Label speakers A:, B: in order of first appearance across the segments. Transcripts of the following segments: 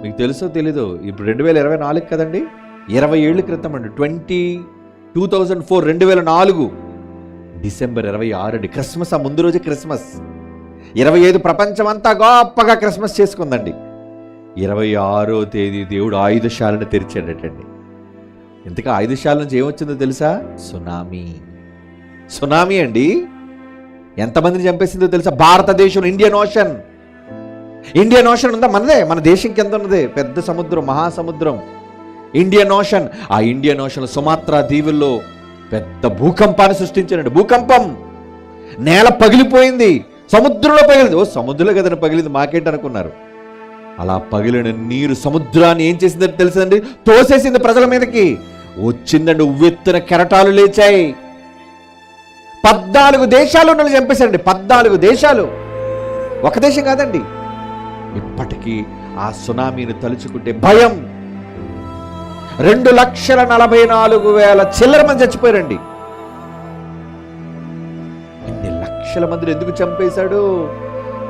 A: మీకు తెలుసో తెలీదో, ఇప్పుడు 2024 కదండి, 20 ఏళ్ళ క్రితం అండి. 2004 2004 డిసెంబర్ 26 అండి, క్రిస్మస్. ఆ ముందు రోజు క్రిస్మస్. 25 ప్రపంచం అంతా గొప్పగా క్రిస్మస్ చేసుకుందండి. 26వ తేదీ దేవుడు ఆయుధశాలను తెరిచాడటండి. ఇంతగా ఆయుధశాల నుంచి ఏమొచ్చిందో తెలుసా? సునామీ అండి. ఎంతమందిని చంపేసిందో తెలుసా? భారతదేశం ఇండియన్ ఓషన్ ఉందా మనదే, మన దేశం కింద ఉన్నదే పెద్ద సముద్రం, మహాసముద్రం ఇండియన్ ఓషన్. ఆ ఇండియన్ ఓషన్ సుమాత్రా దీవుల్లో పెద్ద భూకంపాన్ని సృష్టించారండి. భూకంపం, నేల పగిలిపోయింది, సముద్రంలో పగిలింది. ఓ సముద్రంలో కదని పగిలింది, మాకేంటి అనుకున్నారు. అలా పగిలిన నీరు సముద్రాన్ని ఏం చేసిందంటే తెలుసండి? తోసేసింది ప్రజల మీదకి. వచ్చిందండి, ఉవ్వెత్తున కెరటాలు లేచాయి. 14 దేశాలు నన్ను చంపేశారండి. 14 దేశాలు, ఒక దేశం కాదండి. ఇప్పటికీ ఆ సునామీని తలుచుకుంటే భయం. 2,44,000 చిల్లర మంది చచ్చిపోయారండి. ఎన్ని లక్షల మందిని ఎందుకు చంపేశాడు?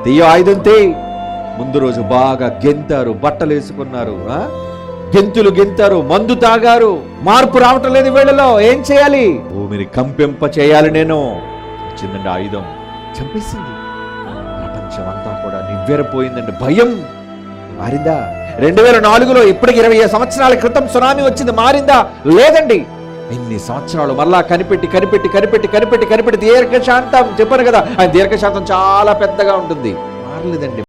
A: దెయ్యం ఆయుధం ముందు రోజు బాగా గెంతారు, బట్టలు వేసుకున్నారు, గెంతులు గెంతారు, మందు తాగారు. మార్పు రావటం లేదు వీళ్ళలో. ఏం చేయాలి? భూమిని కంపింప చేయాలి. నేను వచ్చిందండి ఆయుధం, చంపేసింది. ప్రపంచం అంతా కూడా నివ్వెరపోయిందండి. భయం మారిందా? 2004లో ఇప్పటికి 20 సంవత్సరాల క్రితం సునామీ వచ్చింది, మారిందా? లేదండి. ఎన్ని సంవత్సరాలు మళ్ళా కనిపెట్టి దీర్ఘశాంతం చెప్పారు కదా. ఆ దీర్ఘశాంతం చాలా పెద్దగా ఉంటుంది, మారలేదండి.